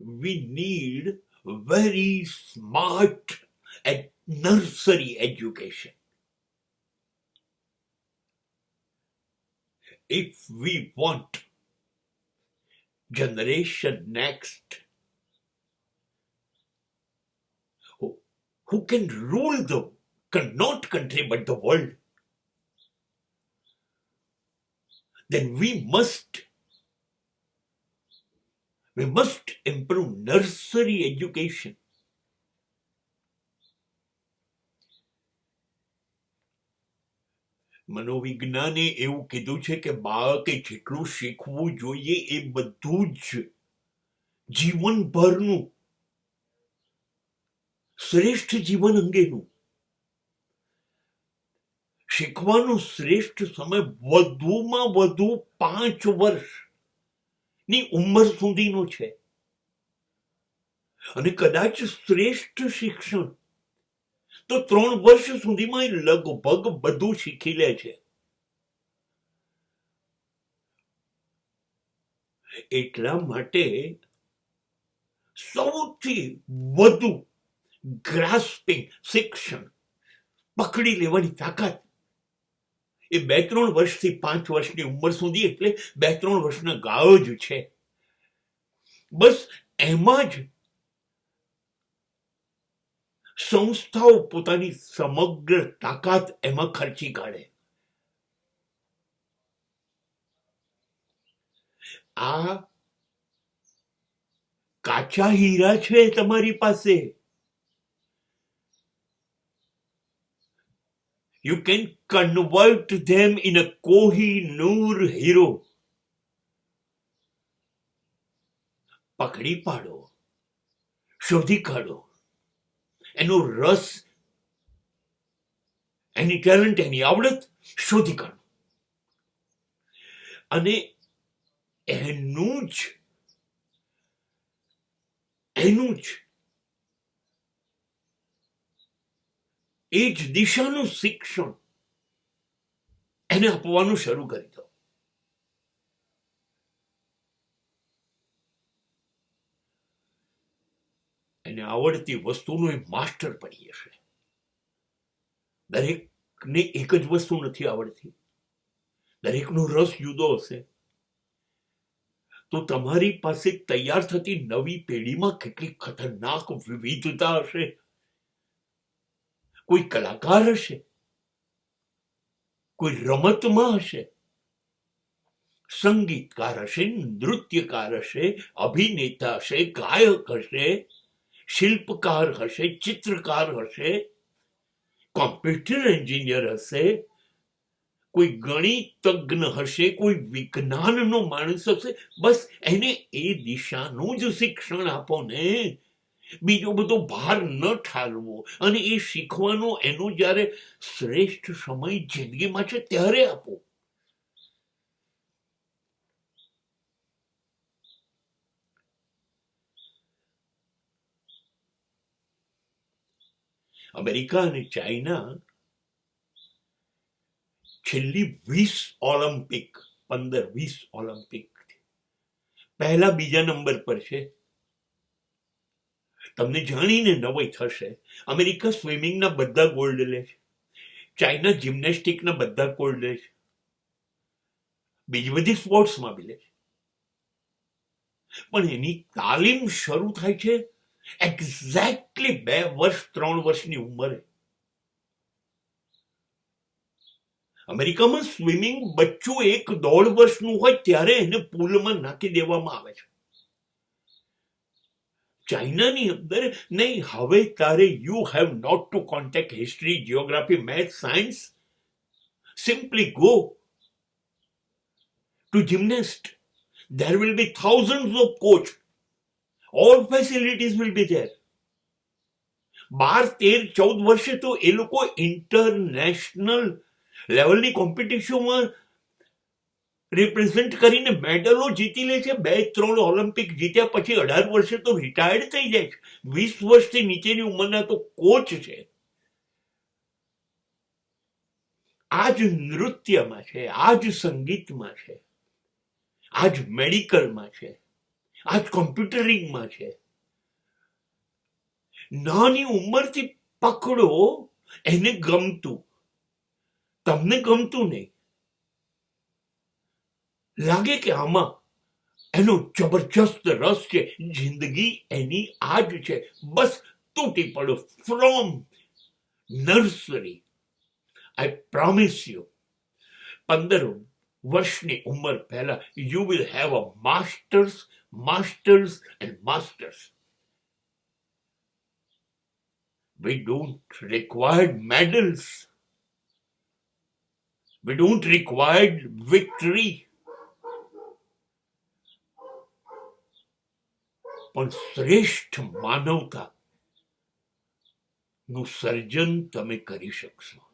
we need very smart nursery education. If we want generation next who can rule not country but the world, then we must improve nursery education. મનોવિજ્ઞાને એવું કીધું છે કે બાળકે જેટલું શીખવું જોઈએ એ બધું જ જીવનભરનું શ્રેષ્ઠ જીવન અંગેનું શીખવાનો શ્રેષ્ઠ સમય વધુમાં વધુ 5 વર્ષની ઉંમર સુધીનો છે. અને કદાચ શ્રેષ્ઠ શિક્ષણ તો 3 વર્ષ સુધીમાં લગભગ બધું શીખી લે છે. એટલા માટે સૌથી વધુ ગ્રાસ્પિંગ શિક્ષણ, પકડી લેવાની તાકાત એ 2-3 વર્ષથી 5 વર્ષની ઉંમર સુધી, એટલે 2-3 વર્ષના ગાળો જ છે. બસ એમાં જ સંસ્થાઓ પોતાની સમગ્ર તાકાત એમાં ખર્ચી કાઢે. આ કાચા હીરા છે તમારી પાસે. You can convert them in a Kohinoor hero. પકડી પાડો, શોધી કાઢો એનો રસ, એની ટેલેન્ટ, એની આવડત શોધી કાઢો અને એનું જ એ જ દિશાનું શિક્ષણ એને આપવાનું શરૂ કરી દો. એને આવડતી વસ્તુનો એ માસ્ટર બની જશે. દરેકને એક જ વસ્તુ નથી આવડતી, દરેકનો રસ જુદો હશે. તો તમારી પાસે તૈયાર થતી નવી પેઢીમાં કેટલી ખતરનાક વિવિધતા હશે. કોઈ કલાકાર હશે, કોઈ રમતમાં હશે, સંગીતકાર હશે, નૃત્યકાર હશે, અભિનેતા હશે, ગાયક હશે, શિલ્પકાર હશે, ચિત્રકાર હશે, કોમ્પ્યુટર એન્જિનિયર હશે, કોઈ ગણિતજ્ઞ હશે, કોઈ વિજ્ઞાનનો માણસ હશે. બસ એને એ દિશાનું જ શિક્ષણ આપો ને. બીજો બધો ભાર ન ઠાલવો. અને એ શીખવાનો એનો જ્યારે શ્રેષ્ઠ સમય જિંદગીમાં છે ત્યારે આપો. અમેરિકા અને ચાઇના છેલ્લી 20 ઓલિમ્પિક 15-20 ઓલિમ્પિક પહેલા બીજા નંબર પર છે. તમને જાણીને નવાઈ થશે, અમેરિકા સ્વિમિંગના બધા ગોલ્ડ લે છે, ચાઇના જિમ્નેસ્ટિકના બધા ગોલ્ડ લે છે, બીજી બધી સ્પોર્ટ્સમાં બી લે છે. પણ એની તાલીમ શરૂ થાય છે એક્ઝેક્ટલી 2 વર્ષ 3 વર્ષની ઉંમરે. અમેરિકામાં સ્વિમિંગ બચ્ચું 1-1.5 વર્ષનું હોય ત્યારે એને પૂલમાં નાખી દેવામાં આવે છે. ચાઇનાની અંદર નહીં. હવે તારે you have not to contact history, geography, math, science. Simply go to gymnast. There will be thousands of coach. All facilities will be there. 12-13-14 વર્ષે તો એ લોકો ઇન્ટરનેશનલ લેવલની કોમ્પિટિશનમાં રિપ્રેઝેન્ટ કરીને મેડલો જીતી લે છે. 2-3 ઓલિમ્પિક જીત્યા પછી 18 વર્ષે તો રિટાયર્ડ થઈ જાય છે. 20 વર્ષથી નીચેની ઉંમરના તો કોચ છે. આ જ નૃત્યમાં છે, આ જ સંગીતમાં છે, આ જ મેડિકલમાં છે, આજ કોમ્પ્યુટરિંગમાં છે. નાની ઉંમરથી પકડો એને ગમતું, તમને ગમતું નહીં, લાગે કે આમાં એનો જબરજસ્ત રસ છે, જિંદગી એની આજ છે, બસ તૂટી પડો from nursery. I promise you 15 વર્ષની ઉંમર પહેલા you will have a masters masters and masters. We don't require medals. We don't require victory. પણ શ્રેષ્ઠ માનવતા નું સર્જન તમે કરી શકશો.